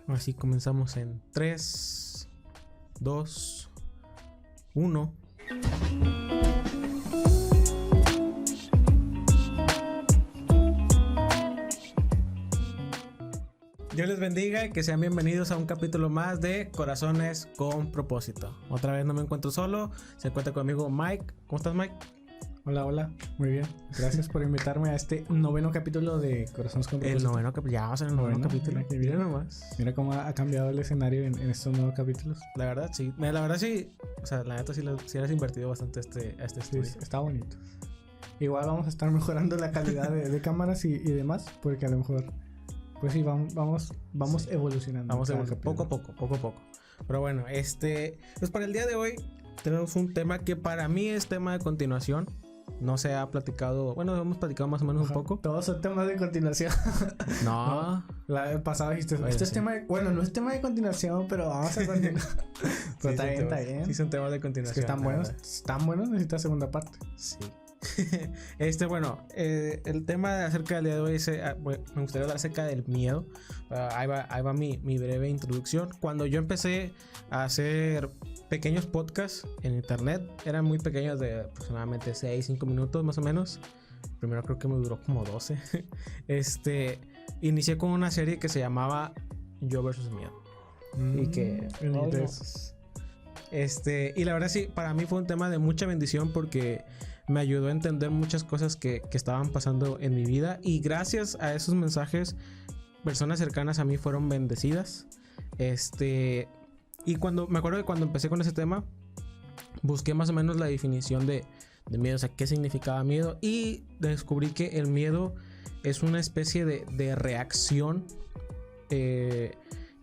Así comenzamos en 3, 2, 1. Dios les bendiga y que sean bienvenidos a un capítulo más de Corazones con Propósito. Otra vez no me encuentro solo, se encuentra conmigo Mike. ¿Cómo estás, Mike? Hola, muy bien. Gracias por invitarme a este noveno capítulo de Corazones con Propósito. El noveno capítulo, ya vamos en el noveno capítulo. Mira nomás. Mira cómo ha cambiado el escenario en estos nuevos capítulos. La verdad sí, o sea, la neta sí eres invertido bastante a este estudio. Sí, está bonito. Igual vamos a estar mejorando la calidad de cámaras y demás, porque a lo mejor, pues sí, vamos sí, evolucionando. Vamos poco a poco. Pero bueno, pues para el día de hoy tenemos un tema que para mí es tema de continuación. No se ha platicado, bueno, hemos platicado más o menos un poco. Todos son temas de continuación. No. La vez pasada dijiste, este es tema de, bueno, no es tema de continuación, pero vamos a continuar. Pero sí, está bien. Sí, son temas de continuación. Es que están buenos, necesita segunda parte. Sí. Bueno, el tema acerca del día de hoy me gustaría hablar acerca del miedo. Ahí va mi breve introducción. Cuando yo empecé a hacer pequeños podcasts en internet, eran muy pequeños, de aproximadamente 6-5 minutos más o menos. Primero creo que me duró como 12. Inicié con una serie que se llamaba Yo versus Miedo. Y que y la verdad sí, para mí fue un tema de mucha bendición porque me ayudó a entender muchas cosas que estaban pasando en mi vida, y gracias a esos mensajes personas cercanas a mí fueron bendecidas. Y me acuerdo que cuando empecé con ese tema busqué más o menos la definición de miedo, o sea, qué significaba miedo, y descubrí que el miedo es una especie de reacción,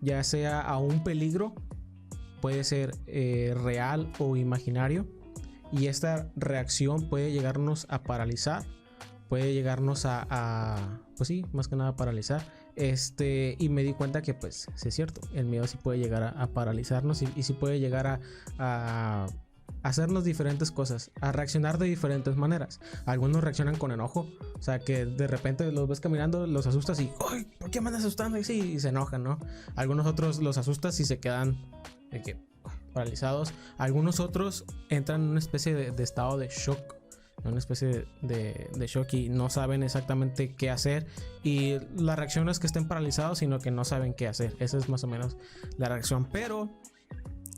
ya sea a un peligro, puede ser real o imaginario, y esta reacción puede llegarnos a paralizar, puede llegarnos pues sí, más que nada paralizar. Y me di cuenta que pues sí es cierto, el miedo sí puede llegar a paralizarnos y sí puede llegar a hacernos diferentes cosas, a reaccionar de diferentes maneras. Algunos reaccionan con enojo, o sea, que de repente los ves caminando, los asustas y ¡ay! ¿Por qué me andas asustando? Y sí, y se enojan, ¿no? Algunos otros los asustas y se quedan paralizados. Algunos otros entran en una especie de estado de shock, una especie de shock, y no saben exactamente qué hacer, y la reacción no es que estén paralizados, sino que no saben qué hacer. Esa es más o menos la reacción. Pero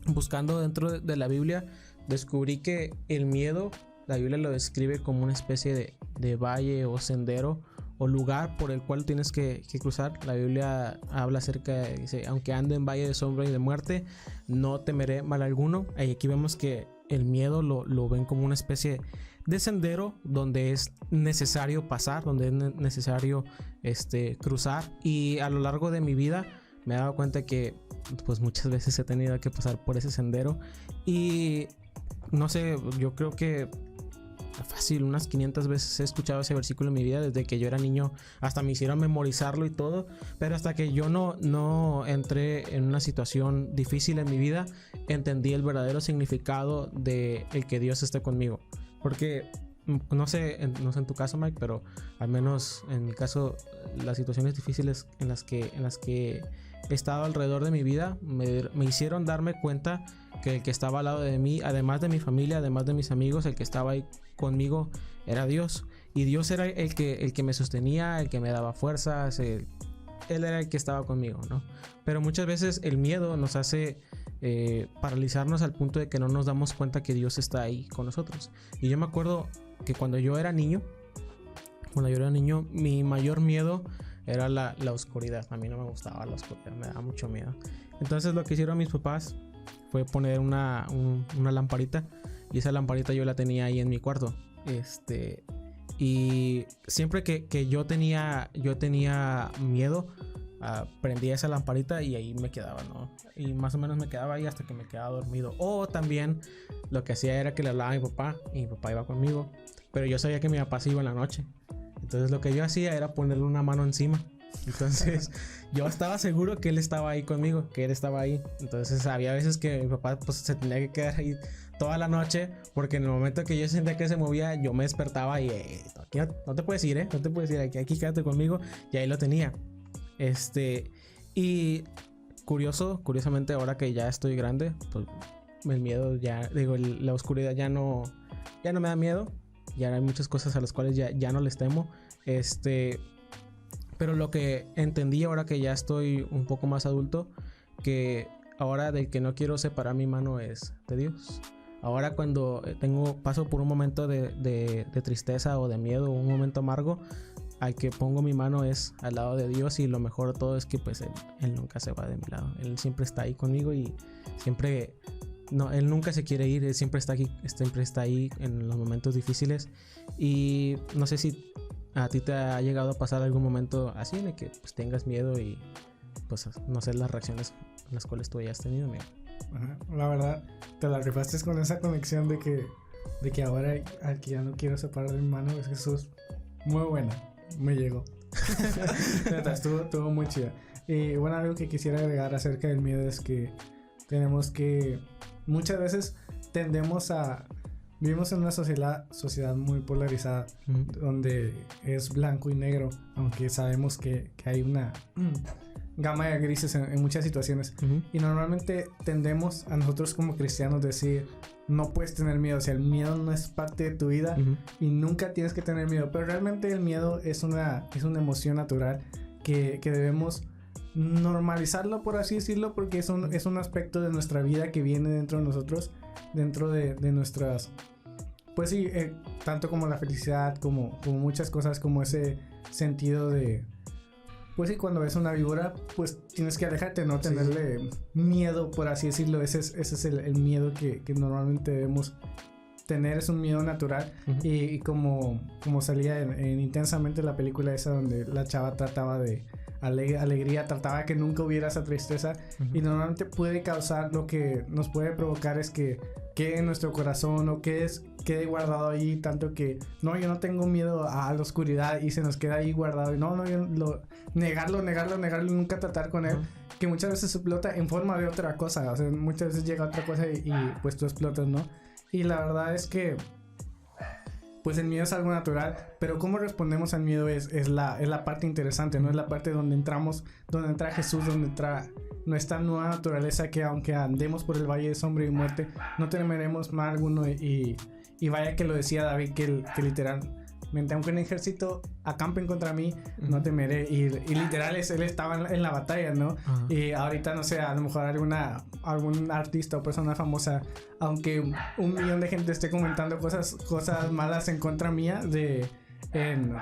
buscando dentro de la Biblia descubrí que el miedo, la Biblia lo describe como una especie de valle o sendero o lugar por el cual tienes que cruzar. La Biblia habla acerca dice, aunque ande en valle de sombra y de muerte, no temeré mal alguno. Y aquí vemos que el miedo lo ven como una especie de sendero donde es necesario pasar, donde es necesario cruzar. Y a lo largo de mi vida me he dado cuenta que pues muchas veces he tenido que pasar por ese sendero, y no sé, yo creo que fácil unas 500 veces he escuchado ese versículo en mi vida desde que yo era niño. Hasta me hicieron memorizarlo y todo, pero hasta que yo no entré en una situación difícil en mi vida, entendí el verdadero significado de el que Dios esté conmigo. Porque no sé en tu caso, Mike, pero al menos en mi caso, las situaciones difíciles en las que he estado alrededor de mi vida me hicieron darme cuenta que el que estaba al lado de mí, además de mi familia, además de mis amigos, el que estaba ahí conmigo era Dios. Y Dios era el que me sostenía, el que me daba fuerzas, Él era el que estaba conmigo, ¿no? Pero muchas veces el miedo nos hace paralizarnos al punto de que no nos damos cuenta que Dios está ahí con nosotros. Y yo me acuerdo que cuando yo era niño, mi mayor miedo era la oscuridad. A mí no me gustaba la oscuridad, me daba mucho miedo. Entonces lo que hicieron mis papás fue poner una lamparita, y esa lamparita yo la tenía ahí en mi cuarto. Y siempre que yo tenía miedo, prendía esa lamparita y ahí me quedaba, ¿no? Y más o menos me quedaba ahí hasta que me quedaba dormido. O también lo que hacía era que le hablaba a mi papá, y mi papá iba conmigo, pero yo sabía que mi papá se iba en la noche. Entonces lo que yo hacía era ponerle una mano encima. Entonces yo estaba seguro que él estaba ahí conmigo, que él estaba ahí. Entonces había veces que mi papá pues se tenía que quedar ahí toda la noche, porque en el momento que yo sentía que se movía, yo me despertaba y aquí no te puedes ir, no te puedes ir, aquí quédate conmigo. Y ahí lo tenía. Y curiosamente ahora que ya estoy grande, pues el miedo ya, digo, la oscuridad ya no me da miedo. Ya hay muchas cosas a las cuales ya no les temo. Pero lo que entendí ahora que ya estoy un poco más adulto, que ahora del que no quiero separar mi mano es de Dios. Ahora cuando paso por un momento de tristeza o de miedo o un momento amargo, al que pongo mi mano es al lado de Dios, y lo mejor de todo es que pues él nunca se va de mi lado. Él siempre está ahí conmigo y siempre... No, él nunca se quiere ir, él siempre está aquí, siempre está ahí en los momentos difíciles. Y no sé si a ti te ha llegado a pasar algún momento así en el que pues tengas miedo y pues no sé las reacciones en las cuales tú hayas tenido miedo. Ajá. La verdad, te la rifaste con esa conexión de que ahora al que ya no quiero separar de mi mano es Jesús. Muy buena, me llegó. estuvo muy chida. Y bueno, algo que quisiera agregar acerca del miedo es que tenemos que... Muchas veces vivimos en una sociedad muy polarizada, donde es blanco y negro, aunque sabemos que hay una gama de grises en muchas situaciones. Y normalmente tendemos a nosotros como cristianos decir, no puedes tener miedo, o sea, el miedo no es parte de tu vida y nunca tienes que tener miedo. Pero realmente el miedo es una emoción natural que debemos normalizarlo, por así decirlo, porque es un aspecto de nuestra vida que viene dentro de nosotros, dentro de nuestras, pues sí, tanto como la felicidad, como muchas cosas, como ese sentido de, pues sí, cuando ves una víbora, pues tienes que alejarte, no tenerle miedo, por así decirlo. Ese es el miedo que normalmente debemos tener, es un miedo natural. Y como salía en Intensamente, la película esa donde la chava trataba de alegría, trataba que nunca hubiera esa tristeza, y normalmente puede causar, lo que nos puede provocar es que quede en nuestro corazón o quede guardado ahí, tanto que no, yo no tengo miedo a la oscuridad, y se nos queda ahí guardado, y negarlo y nunca tratar con él, que muchas veces explota en forma de otra cosa, o sea, muchas veces llega otra cosa y pues tú explotas, ¿no? Y la verdad es que pues el miedo es algo natural, pero cómo respondemos al miedo es la parte interesante, ¿no? Es la parte donde entra Jesús, donde entra nuestra nueva naturaleza, que aunque andemos por el valle de sombra y muerte, no temeremos mal alguno. Y vaya que lo decía David, que literalmente, aunque un ejército acampen contra mí, no temeré. Y literal, él estaba en la batalla, ¿no? Y ahorita, no sé, a lo mejor algún artista o persona famosa, aunque 1 millón de gente esté comentando cosas malas en contra mía en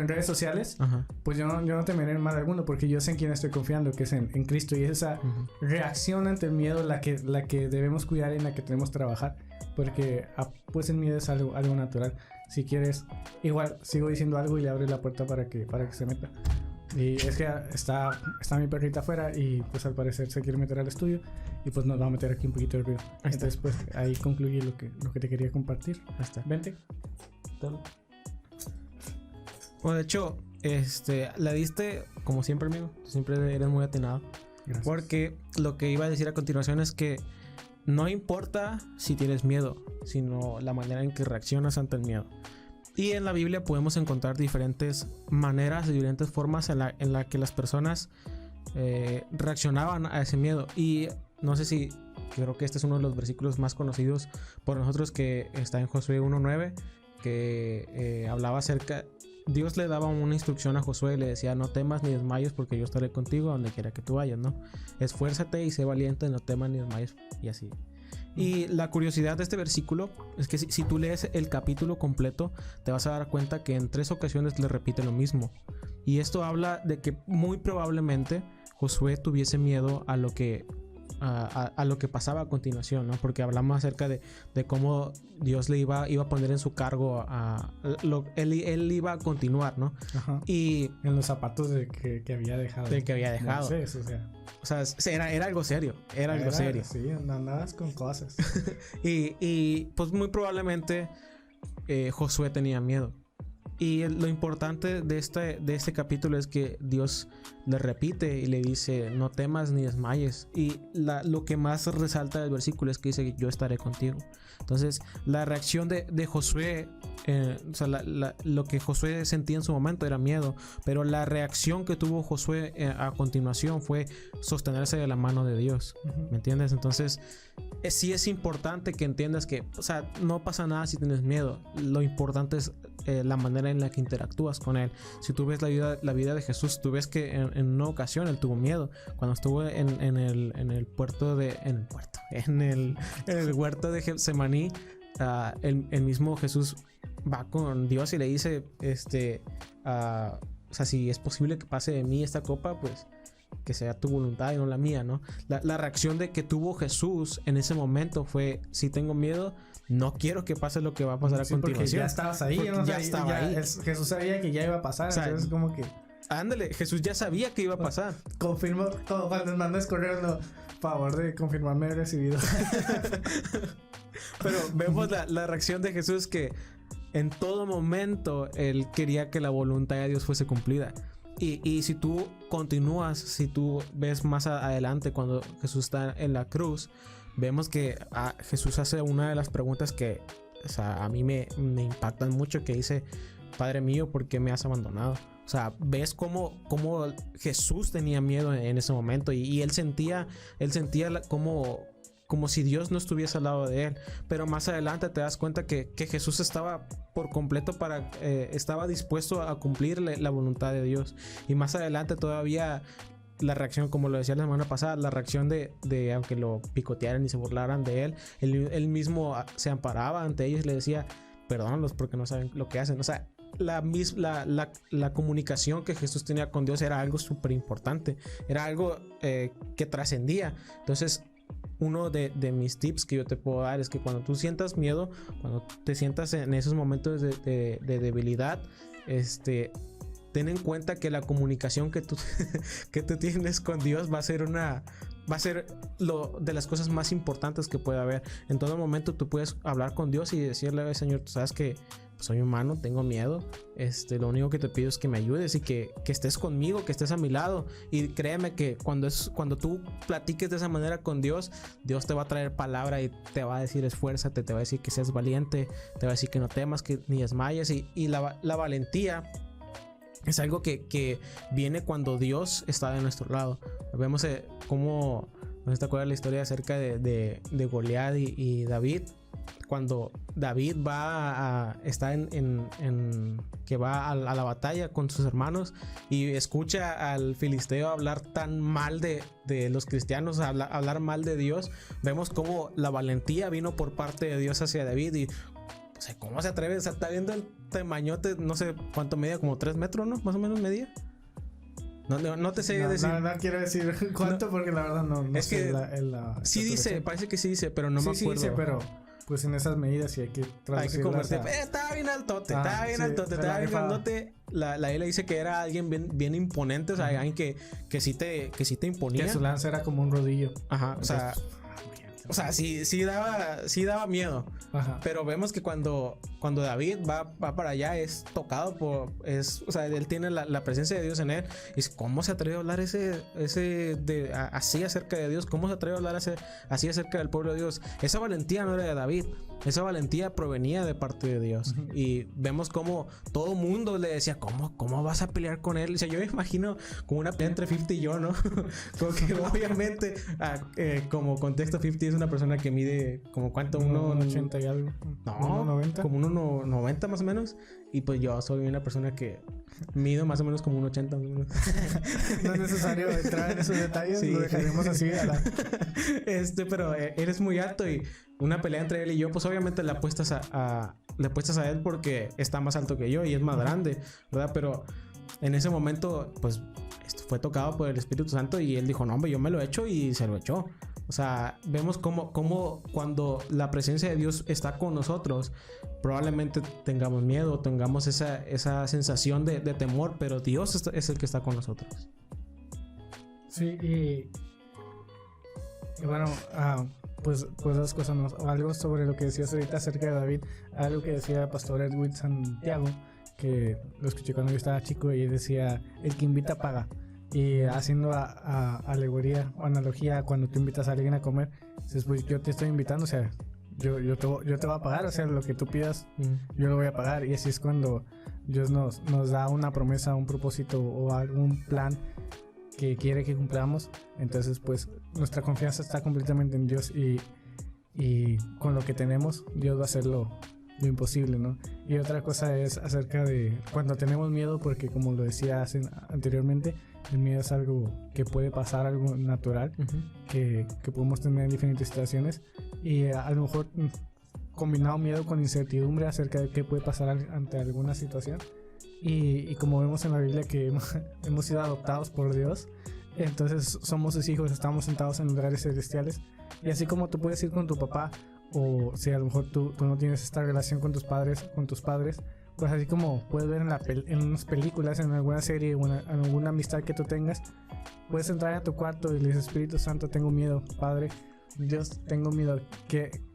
redes sociales, pues yo no temeré en mal alguno, porque yo sé en quién estoy confiando, que es en Cristo. Y es esa reacción ante el miedo la que debemos cuidar y en la que tenemos que trabajar, porque pues el miedo es algo natural. Si quieres, igual sigo diciendo algo y le abres la puerta para que se meta. Y es que está mi perrita afuera y pues al parecer se quiere meter al estudio, y pues nos va a meter aquí un poquito de ruido. Entonces pues ahí concluye lo que te quería compartir. Ahí está. Vente. Bueno, de hecho, la diste como siempre, amigo. Siempre eres muy atinado. Gracias. Porque lo que iba a decir a continuación es que no importa si tienes miedo, sino la manera en que reaccionas ante el miedo. Y en la Biblia podemos encontrar diferentes maneras, diferentes formas en la que las personas reaccionaban a ese miedo. Y no sé si, creo que este es uno de los versículos más conocidos por nosotros, que está en Josué 1:9, que hablaba acerca... Dios le daba una instrucción a Josué y le decía: no temas ni desmayes, porque yo estaré contigo a donde quiera que tú vayas, ¿no? Esfuérzate y sé valiente, no temas ni desmayes, y así. Y la curiosidad de este versículo es que si tú lees el capítulo completo, te vas a dar cuenta que en 3 ocasiones le repite lo mismo. Y esto habla de que muy probablemente Josué tuviese miedo a lo que pasaba a continuación, ¿no? Porque hablamos acerca de cómo Dios le iba a poner en su cargo él iba a continuar, ¿no? Ajá. Y en los zapatos que había dejado. del que había dejado. No sé, o sea, era algo serio. Era algo serio. Sí, andabas con cosas. y pues muy probablemente Josué tenía miedo. Y lo importante de este capítulo es que Dios le repite y le dice, no temas ni desmayes. Y lo que más resalta del versículo es que dice, yo estaré contigo. Entonces, la reacción de Josué, o sea, lo que Josué sentía en su momento era miedo, pero la reacción que tuvo Josué a continuación fue sostenerse de la mano de Dios. ¿Me entiendes? Entonces, sí es importante que entiendas que, o sea, no pasa nada si tienes miedo. Lo importante es la manera en la que interactúas con él. Si tú ves la vida de Jesús, tú ves que en una ocasión él tuvo miedo cuando estuvo en el huerto de Getsemaní. El mismo Jesús va con Dios y le dice, o sea, si es posible que pase de mí esta copa, pues que sea tu voluntad y no la mía, ¿no? La reacción de que tuvo Jesús en ese momento fue, si tengo miedo, no quiero que pase lo que va a pasar a continuación. Porque ya estabas ahí, ¿no? Ya estaba ahí. Jesús sabía que ya iba a pasar, o sea, entonces como que... Ándale, Jesús ya sabía que iba a pasar. Confirmo, cuando mandas correo, no, favor de confirmarme he recibido. Pero vemos la reacción de Jesús, que en todo momento él quería que la voluntad de Dios fuese cumplida. Y si tú continúas, si tú ves más adelante cuando Jesús está en la cruz, vemos que Jesús hace una de las preguntas que, o sea, a mí me impactan mucho, que dice, Padre mío, ¿por qué me has abandonado? O sea, ves cómo Jesús tenía miedo en ese momento y él sentía como si Dios no estuviese al lado de él. Pero más adelante te das cuenta que Jesús estaba por completo estaba dispuesto a cumplir la voluntad de Dios. Y más adelante todavía la reacción, como lo decía la semana pasada, la reacción de aunque lo picotearan y se burlaran de él mismo se amparaba ante ellos y le decía, perdónalos porque no saben lo que hacen. O sea, la comunicación que Jesús tenía con Dios era algo súper importante, era algo que trascendía. Entonces, uno de mis tips que yo te puedo dar es que cuando tú sientas miedo, cuando te sientas en esos momentos de debilidad, ten en cuenta que la comunicación que tú tienes con Dios va a ser de las cosas más importantes que puede haber. En todo momento tú puedes hablar con Dios y decirle, Señor, tú sabes que soy humano, tengo miedo, lo único que te pido es que me ayudes y que estés conmigo, que estés a mi lado. Y créeme que cuando tú platiques de esa manera con Dios, Dios te va a traer palabra y te va a decir esfuérzate, te va a decir que seas valiente, te va a decir que no temas, que ni desmayes. Y la valentía es algo que viene cuando Dios está de nuestro lado. Vemos cómo, no sé si te acuerdas la historia acerca de Goliat y David. Cuando David está que va a la batalla con sus hermanos y escucha al filisteo hablar tan mal de los cristianos, hablar mal de Dios, vemos cómo la valentía vino por parte de Dios hacia David. Y o sea, ¿cómo se atreve? O sea, está viendo el tamañote, no sé cuánto medía, como 3 metros, ¿no? Más o menos medía. No te sé decir. No quiero decir cuánto, porque la verdad no es que sí dice, parece que sí dice, pero no me acuerdo. Sí dice, pero pues en esas medidas sí hay que traducirlas. Estaba bien altote, estaba bien grandote. La L dice que era alguien bien imponente, o sea, alguien que sí te imponía. Que su lanza era como un rodillo. Ajá, o sea, sí daba miedo. Ajá. Pero vemos que cuando David va para allá, es tocado o sea, él tiene la presencia de Dios en él. Y dice, ¿cómo se atreve a hablar así acerca de Dios? ¿Cómo se atreve a hablar así acerca del pueblo de Dios? Esa valentía no era de David. Esa valentía provenía de parte de Dios. Uh-huh. Y vemos como todo mundo le decía, ¿cómo vas a pelear con él? O sea, yo me imagino como una pelea entre 50 y yo, ¿no? Como que obviamente, como contexto, 50 es una persona que mide como cuánto, 1.80 y algo. No, 1.90. Como 1.90 más o menos. Y pues yo soy una persona que mido más o menos como 1.80. No es necesario entrar en esos detalles, sí. Lo dejaremos así. Pero eres muy alto y una pelea entre él y yo, pues obviamente le apuestas a él porque está más alto que yo y es más grande, ¿verdad? Pero en ese momento, pues fue tocado por el Espíritu Santo y él dijo, no, hombre, yo me lo he hecho, y se lo echó. O sea, vemos cómo cuando la presencia de Dios está con nosotros, probablemente tengamos miedo, tengamos esa sensación de temor, pero Dios es el que está con nosotros. Sí, y bueno, pues dos cosas más. Algo sobre lo que decías ahorita acerca de David, algo que decía Pastor Edwin Santiago, que lo escuché cuando yo estaba chico y decía, el que invita paga. Y haciendo alegoría o analogía, cuando tú invitas a alguien a comer, dices, pues yo te estoy invitando, o sea, yo te voy a pagar, o sea, lo que tú pidas, yo lo voy a pagar. Y así es cuando Dios nos da una promesa, un propósito o algún plan que quiere que cumplamos. Entonces, pues, nuestra confianza está completamente en Dios y con lo que tenemos, Dios va a hacer lo imposible, ¿no? Y otra cosa es acerca de cuando tenemos miedo, porque como lo decía anteriormente, el miedo es algo que puede pasar, algo natural, que podemos tener en diferentes situaciones, y a lo mejor combinado miedo con incertidumbre acerca de qué puede pasar ante alguna situación. Y como vemos en la Biblia que hemos sido adoptados por Dios, entonces somos sus hijos, estamos sentados en lugares celestiales. Y así como tú puedes ir con tu papá, o si a lo mejor tú no tienes esta relación con tus padres, pues así como puedes ver en unas películas, en alguna serie o en alguna amistad que tú tengas, puedes entrar a tu cuarto y le dices, Espíritu Santo, tengo miedo, Padre Dios, tengo miedo,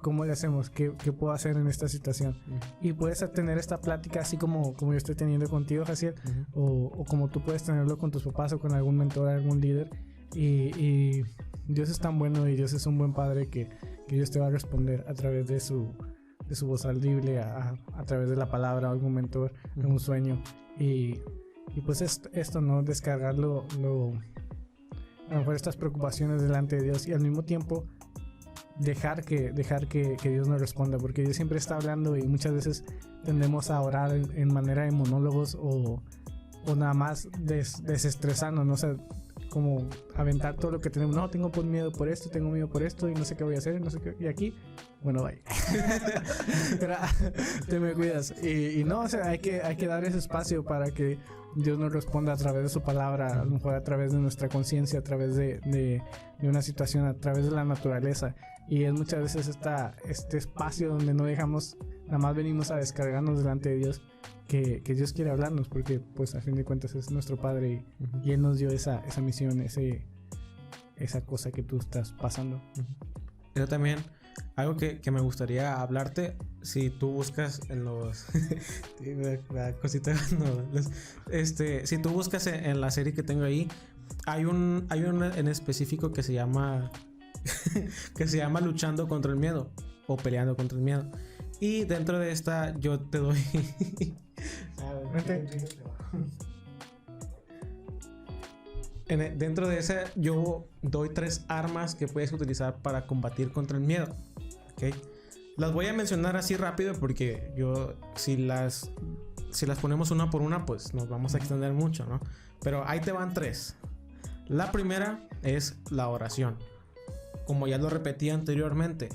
¿cómo le hacemos? ¿Qué puedo hacer en esta situación? Y puedes tener esta plática así como yo estoy teniendo contigo, Jaciel, o como tú puedes tenerlo con tus papás o con algún mentor, algún líder. Y Dios es tan bueno, y Dios es un buen padre que Dios te va a responder a través de su voz audible, a través de la palabra, algún mentor, un sueño. Y pues esto, ¿no? Descargarlo, a lo mejor estas preocupaciones delante de Dios, y al mismo tiempo dejar que Dios nos responda, porque Dios siempre está hablando y muchas veces tendemos a orar en manera de monólogos o nada más desestresarnos, no sé, como aventar todo lo que tenemos. No, tengo miedo por esto, tengo miedo por esto y no sé qué voy a hacer, no sé qué. Y aquí, bueno, bye. Pero te me cuidas. Y no, o sea, hay que dar ese espacio para que Dios nos responda a través de su palabra, a lo mejor a través de nuestra conciencia, a través de una situación, a través de la naturaleza. Y es muchas veces este espacio donde no dejamos, nada más venimos a descargarnos delante de Dios, que Dios quiere hablarnos, porque pues a fin de cuentas es nuestro Padre y Él nos dio esa misión, esa cosa que tú estás pasando. Yo también, algo que me gustaría hablarte, si tú buscas en los si tú buscas en la serie que tengo ahí, hay un en específico que se llama Luchando contra el miedo o Peleando contra el miedo. Y dentro de esta yo te doy dentro de esa yo doy 3 armas que puedes utilizar para combatir contra el miedo. ¿Okay? Las voy a mencionar así rápido porque si las ponemos una por una, pues nos vamos a extender mucho, ¿no? Pero ahí te van 3. La primera es la oración. Como ya lo repetí anteriormente,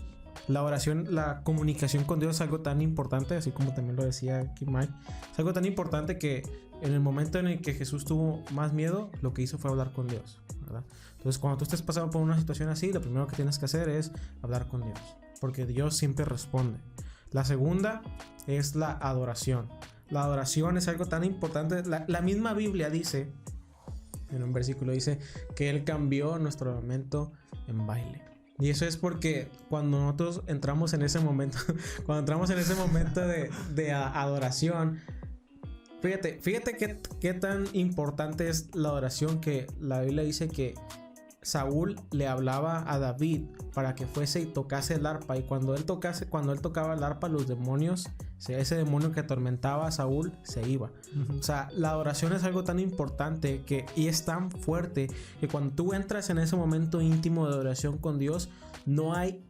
la oración, la comunicación con Dios es algo tan importante, así como también lo decía aquí Mike, es algo tan importante que en el momento en el que Jesús tuvo más miedo, lo que hizo fue hablar con Dios, ¿verdad? Entonces, cuando tú estés pasando por una situación así, lo primero que tienes que hacer es hablar con Dios, porque Dios siempre responde. La segunda es la adoración. La adoración es algo tan importante. La misma Biblia dice, en un versículo dice, que Él cambió nuestro lamento en baile. Y eso es porque cuando nosotros entramos en ese momento, de adoración, fíjate qué tan importante es la adoración, que la Biblia dice que Saúl le hablaba a David para que fuese y tocase el arpa, y cuando él tocaba el arpa, los demonios, ese demonio que atormentaba a Saúl, se iba. O sea, la adoración es algo tan importante y es tan fuerte que cuando tú entras en ese momento íntimo de adoración con Dios, no hay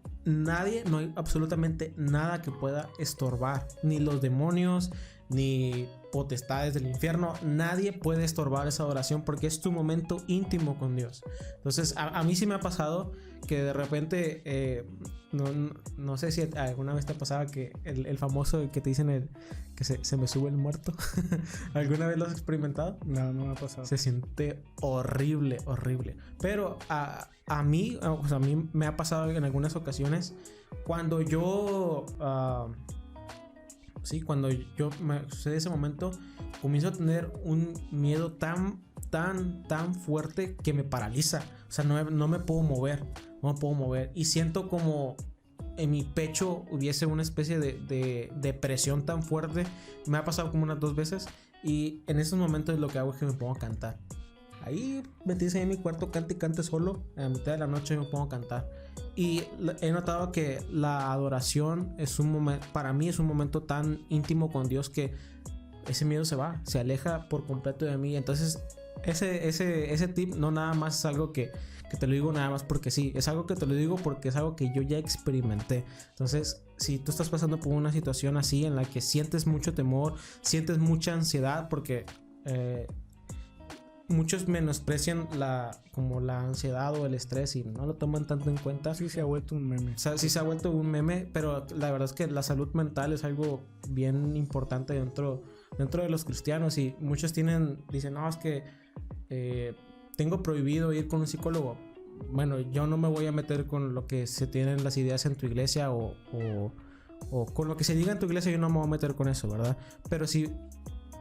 absolutamente nada que pueda estorbar, ni los demonios, ni potestades del infierno. Nadie puede estorbar esa adoración porque es tu momento íntimo con Dios. Entonces a mí sí me ha pasado que de repente no sé si alguna vez te pasaba que el famoso que te dicen que se me sube el muerto. ¿Alguna vez lo has experimentado? No me ha pasado. Se siente horrible. Pero a mí me ha pasado en algunas ocasiones cuando yo cuando me sucede ese momento, comienzo a tener un miedo tan fuerte que me paraliza. O sea, no me puedo mover. Y siento como en mi pecho hubiese una especie de presión tan fuerte. Me ha pasado como unas 2 veces. Y en esos momentos lo que hago es que me pongo a cantar. Ahí metí en mi cuarto, cante y cante solo. A la mitad de la noche me pongo a cantar. Y he notado que la adoración es un momento, para mí es un momento tan íntimo con Dios, que ese miedo se aleja por completo de mí. Entonces ese tip no nada más es algo que te lo digo nada más porque sí, es algo que te lo digo porque es algo que yo ya experimenté. Entonces, si tú estás pasando por una situación así en la que sientes mucho temor, sientes mucha ansiedad, porque muchos menosprecian como la ansiedad o el estrés y no lo toman tanto en cuenta. Sí, se ha vuelto un meme. O sea, sí se ha vuelto un meme, pero la verdad es que la salud mental es algo bien importante dentro de los cristianos. Y muchos dicen, no, es que tengo prohibido ir con un psicólogo. Bueno, yo no me voy a meter con lo que se tienen las ideas en tu iglesia o con lo que se diga en tu iglesia. Yo no me voy a meter con eso, ¿verdad? Pero si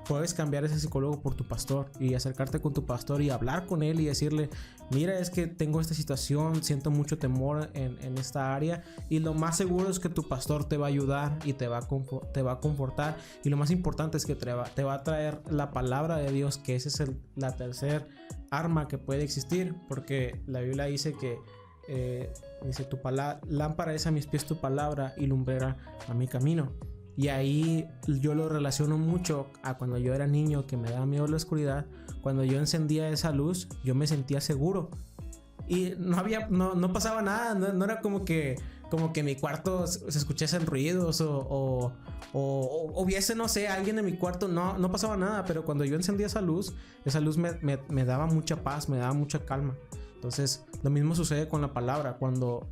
puedes cambiar ese psicólogo por tu pastor y acercarte con tu pastor y hablar con él y decirle, mira, es que tengo esta situación, siento mucho temor en esta área, y lo más seguro es que tu pastor te va a ayudar y te va a confortar, y lo más importante es que te va a traer la palabra de Dios, que esa es la tercer arma que puede existir, porque la Biblia dice que dice, lámpara es a mis pies tu palabra y lumbrera a mi camino. Y ahí yo lo relaciono mucho a cuando yo era niño, que me daba miedo la oscuridad. Cuando yo encendía esa luz, yo me sentía seguro. Y no pasaba nada, no era como que en mi cuarto se escuchasen ruidos o hubiese, no sé, alguien en mi cuarto. No pasaba nada, pero cuando yo encendía esa luz me daba mucha paz, me daba mucha calma. Entonces, lo mismo sucede con la palabra. Cuando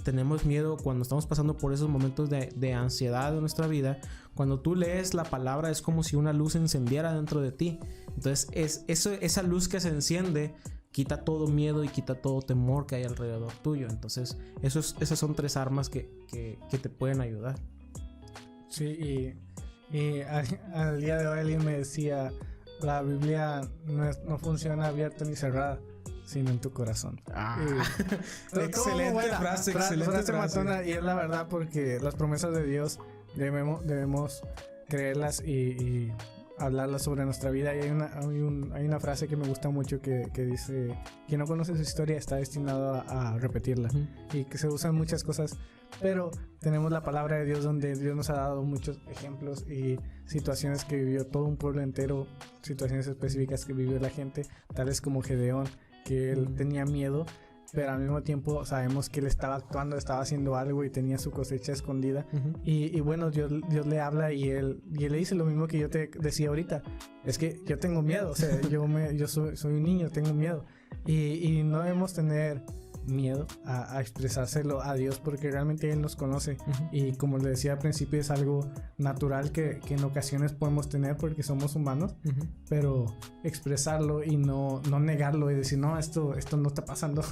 tenemos miedo, cuando estamos pasando por esos momentos de ansiedad de nuestra vida, cuando tú lees la palabra es como si una luz se encendiera dentro de ti. Entonces esa luz que se enciende quita todo miedo y quita todo temor que hay alrededor tuyo. Entonces esas son 3 armas que te pueden ayudar. Sí, y al día de hoy alguien me decía, la Biblia no funciona abierta ni cerrada, sino en tu corazón. Excelente frase. Matona, y es la verdad, porque las promesas de Dios debemos creerlas y hablarlas sobre nuestra vida. Y hay una frase que me gusta mucho que dice, quien no conoce su historia está destinado a repetirla. Y que se usan muchas cosas, pero tenemos la palabra de Dios, donde Dios nos ha dado muchos ejemplos y situaciones que vivió todo un pueblo entero, situaciones específicas que vivió la gente, tales como Gedeón, que él tenía miedo, pero al mismo tiempo sabemos que él estaba actuando, estaba haciendo algo y tenía su cosecha escondida. Y bueno, Dios le habla y él le dice lo mismo que yo te decía ahorita, es que yo tengo miedo, o sea, yo soy un niño, tengo miedo, y no debemos tener miedo a expresárselo a Dios, porque realmente Él nos conoce. Y como le decía al principio, es algo natural que en ocasiones podemos tener porque somos humanos, pero expresarlo y no negarlo y decir, no, esto no está pasando.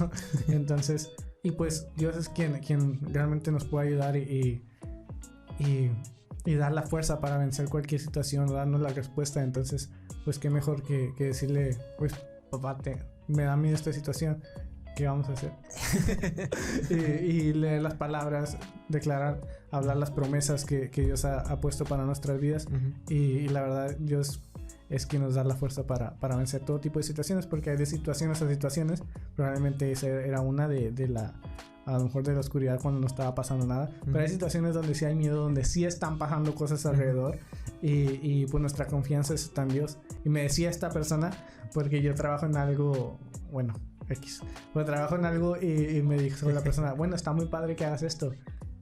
Entonces, y pues Dios es quien realmente nos puede ayudar y dar la fuerza para vencer cualquier situación, darnos la respuesta. Entonces, pues qué mejor que decirle, pues papá, me da miedo esta situación, ¿qué vamos a hacer? y leer las palabras, declarar, hablar las promesas que Dios ha puesto para nuestras vidas. Y la verdad, Dios es quien nos da la fuerza para vencer todo tipo de situaciones, porque hay de situaciones a situaciones. Probablemente esa era una a lo mejor de la oscuridad, cuando no estaba pasando nada. Pero hay situaciones donde sí hay miedo, donde sí están pasando cosas alrededor. Y pues nuestra confianza está en Dios. Y me decía esta persona, porque yo trabajo en algo, bueno, pero trabajo en algo, y me dijo la persona, bueno, está muy padre que hagas esto,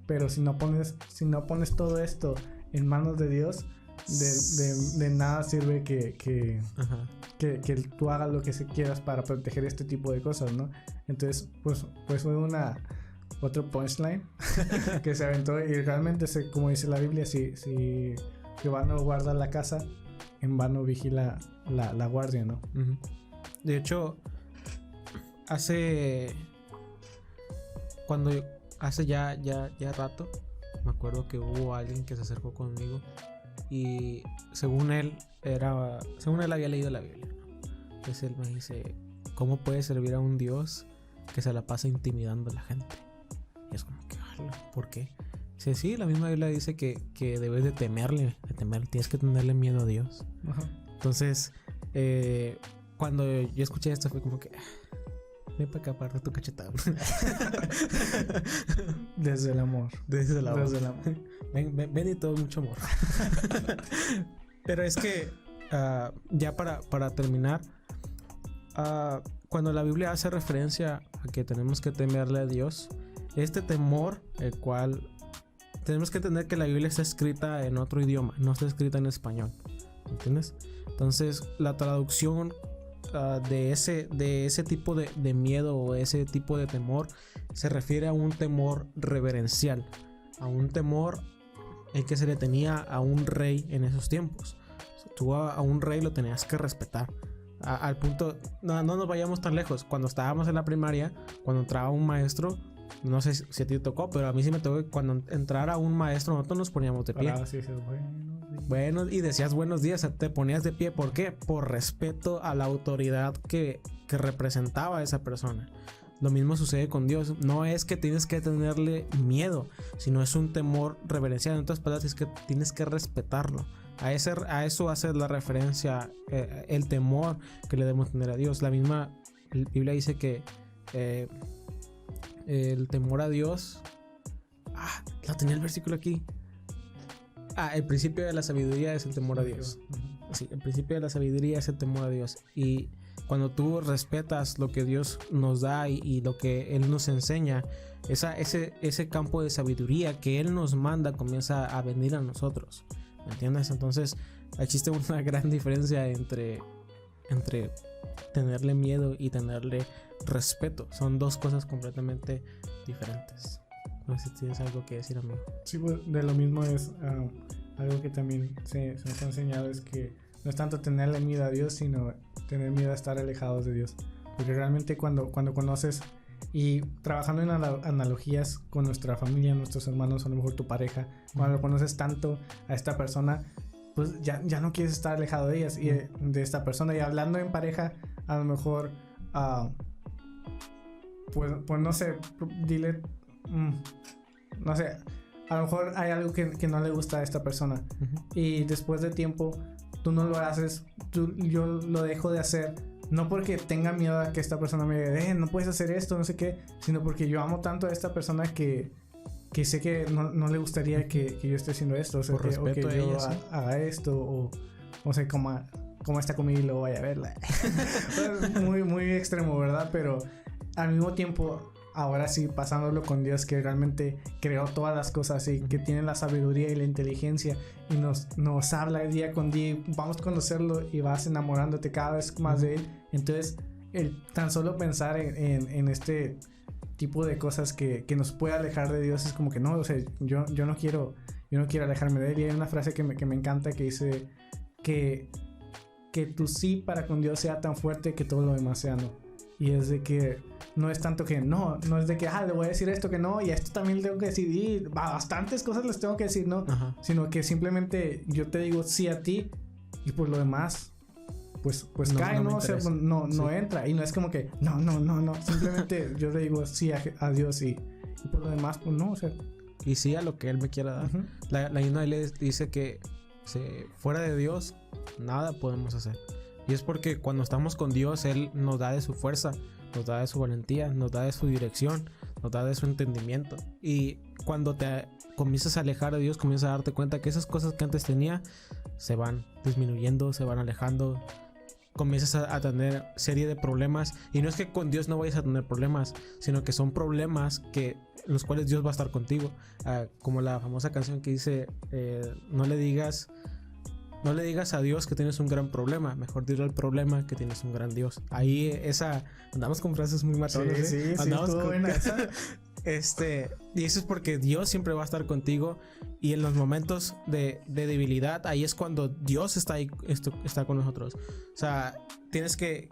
pero si no pones todo esto en manos de Dios, de nada sirve que tú hagas lo que quieras para proteger este tipo de cosas, ¿no? Entonces pues fue otro punchline que se aventó, y realmente como dice la Biblia, si Jehová no guarda la casa, en vano vigila la guardia, ¿no? De hecho, hace ya rato, me acuerdo que hubo alguien que se acercó conmigo y según él había leído la Biblia, ¿no? Entonces él me dice, ¿cómo puedes servir a un Dios que se la pasa intimidando a la gente? Y es como que, ¿Por qué? Dice, sí, la misma Biblia dice que debes de temerle, tienes que tenerle miedo a Dios. Ajá. Entonces, cuando yo escuché esto fue como que... ven para acá para tu cachetada. Desde el amor. Desde el amor. Ven y todo mucho amor. Pero es que ya para terminar, cuando la Biblia hace referencia a que tenemos que temerle a Dios, este temor, el cual tenemos que entender que la Biblia está escrita en otro idioma, no está escrita en español, ¿entiendes? Entonces la traducción de ese tipo de miedo o ese tipo de temor se refiere a un temor reverencial, a un temor el que se le tenía a un rey en esos tiempos. Tú a un rey lo tenías que respetar al punto, no nos vayamos tan lejos. Cuando estábamos en la primaria, cuando entraba un maestro, no sé si a ti te tocó, pero a mí sí me tocó que cuando entrara un maestro nosotros nos poníamos de pie. Bueno, y decías buenos días, te ponías de pie. ¿Por qué? Por respeto a la autoridad que representaba a esa persona. Lo mismo sucede con Dios. No es que tienes que tenerle miedo, sino es un temor reverencial. En otras palabras, es que tienes que respetarlo. A eso hace la referencia el temor que le debemos tener a Dios. La misma Biblia dice que el temor a Dios... lo tenía el versículo aquí. El principio de la sabiduría es el temor a Dios. Sí, el principio de la sabiduría es el temor a Dios. Y cuando tú respetas lo que Dios nos da y lo que Él nos enseña, ese campo de sabiduría que Él nos manda comienza a venir a nosotros. ¿Me entiendes? Entonces existe una gran diferencia entre tenerle miedo y tenerle respeto. Son dos cosas completamente diferentes. No sé si tienes algo que decir, amigo. Sí, pues de lo mismo es algo que también se nos ha enseñado, es que no es tanto tenerle miedo a Dios, sino tener miedo a estar alejados de Dios. Porque realmente cuando conoces, y trabajando en analogías con nuestra familia, nuestros hermanos, a lo mejor tu pareja, cuando conoces tanto a esta persona, pues ya no quieres estar alejado de ellas y de esta persona. Y hablando en pareja, a lo mejor pues no sé, dile... no sé, a lo mejor hay algo que no le gusta a esta persona, y después de tiempo tú no lo haces, yo lo dejo de hacer, no porque tenga miedo a que esta persona me diga no puedes hacer esto, no sé qué, sino porque yo amo tanto a esta persona que sé que no le gustaría que yo esté haciendo esto, o sea, que yo ella, ¿sí? haga esto, o sea, como está conmigo y luego vaya a verla. muy, muy extremo, ¿verdad? Pero al mismo tiempo, ahora sí, pasándolo con Dios, que realmente creó todas las cosas y que tiene la sabiduría y la inteligencia y nos habla día con día, y vamos a conocerlo y vas enamorándote cada vez más de Él. Entonces, tan solo pensar en este tipo de cosas que nos puede alejar de Dios es como que no, o sea, yo no quiero alejarme de Él. Y hay una frase que me encanta que dice que tu sí para con Dios sea tan fuerte que todo lo demás sea no. Y es de que no es tanto que no es de que le voy a decir esto que no, y esto también le tengo que decir, y bastantes cosas les tengo que decir no. Ajá. Sino que simplemente yo te digo sí a ti, y por lo demás pues cae, ¿no? O sea, no entra. Y no es como que no. Simplemente yo le digo sí a Dios, y por lo demás pues no, o sea, y sí a lo que Él me quiera dar. La misma ley dice que fuera de Dios nada podemos hacer. Y es porque cuando estamos con Dios, Él nos da de su fuerza, nos da de su valentía, nos da de su dirección, nos da de su entendimiento. Y cuando te comienzas a alejar de Dios, comienzas a darte cuenta que esas cosas que antes tenía se van disminuyendo, se van alejando. Comienzas a tener serie de problemas. Y no es que con Dios no vayas a tener problemas, sino que son problemas en los cuales Dios va a estar contigo. Como la famosa canción que dice, no le digas a Dios que tienes un gran problema, mejor dile al problema que tienes un gran Dios. Ahí andamos con frases muy matonas. Sí, andamos con buena esa. Y eso es porque Dios siempre va a estar contigo, y en los momentos de debilidad, ahí es cuando Dios está ahí, está con nosotros. O sea, tenemos que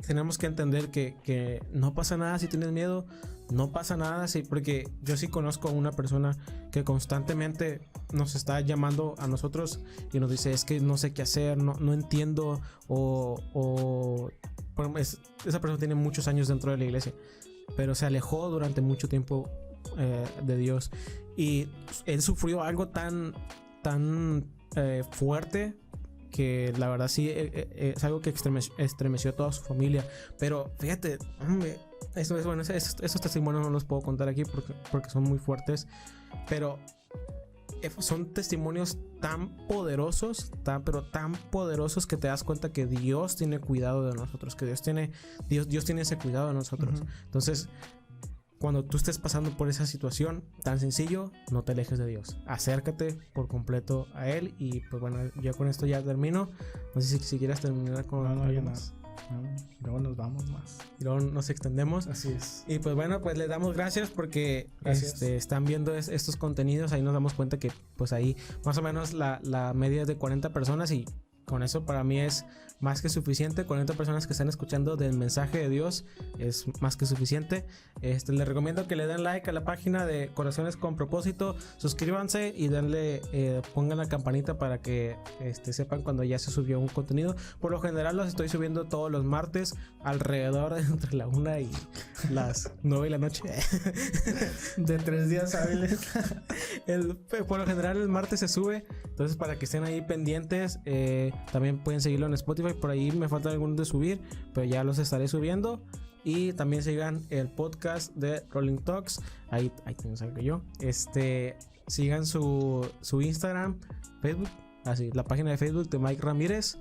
entender que no pasa nada si tienes miedo, no pasa nada porque yo sí conozco a una persona que constantemente nos está llamando a nosotros y nos dice, es que no sé qué hacer, no entiendo, esa persona tiene muchos años dentro de la iglesia, pero se alejó durante mucho tiempo de Dios. Y él sufrió algo tan fuerte que la verdad sí es algo que estremeció a toda su familia. Pero fíjate, hombre, estos testimonios no los puedo contar aquí porque son muy fuertes. Pero son testimonios tan poderosos, pero tan poderosos que te das cuenta que Dios tiene cuidado de nosotros, que Dios tiene ese cuidado de nosotros. Uh-huh. Entonces, cuando tú estés pasando por esa situación tan sencillo, no te alejes de Dios. Acércate por completo a Él. Y pues bueno, yo con esto ya termino. No sé si quieras terminar con algo más. Y luego nos vamos más. Y luego nos extendemos. Así es. Y pues bueno, pues les damos gracias porque están viendo estos contenidos. Ahí nos damos cuenta que pues ahí más o menos la media es de 40 personas y con eso para mí es más que suficiente. 40 personas que están escuchando del mensaje de Dios es más que suficiente. Les recomiendo que le den like a la página de Corazones con Propósito. Suscríbanse y pongan la campanita para que sepan cuando ya se subió un contenido. Por lo general los estoy subiendo todos los martes alrededor de entre la 1 y las 9 de la noche. De 3 días hábiles. Por lo general el martes se sube. Entonces para que estén ahí pendientes. También pueden seguirlo en Spotify. Por ahí me faltan algunos de subir, pero ya los estaré subiendo. Y también sigan el podcast de Rolling Talks. Ahí también salgo yo. Sigan su Instagram, Facebook, así, la página de Facebook de Mike Ramírez.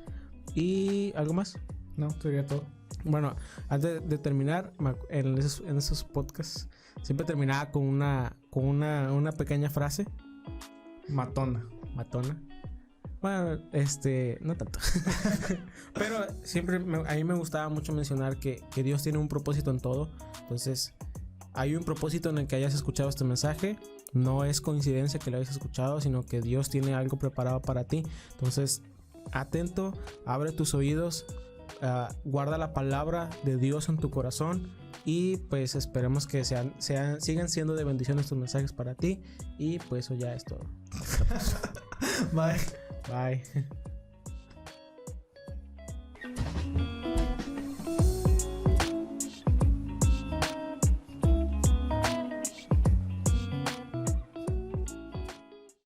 ¿Y algo más? No, sería todo. Bueno, antes de terminar, en esos podcasts siempre terminaba con una pequeña frase. Matona. Bueno, no tanto. Pero siempre a mí me gustaba mucho mencionar que Dios tiene un propósito en todo. Entonces, hay un propósito en el que hayas escuchado este mensaje. No es coincidencia que lo hayas escuchado, sino que Dios tiene algo preparado para ti. Entonces, atento, abre tus oídos, guarda la palabra de Dios en tu corazón. Y pues esperemos que sigan siendo de bendición estos mensajes para ti. Y pues eso ya es todo. Bye. Bye.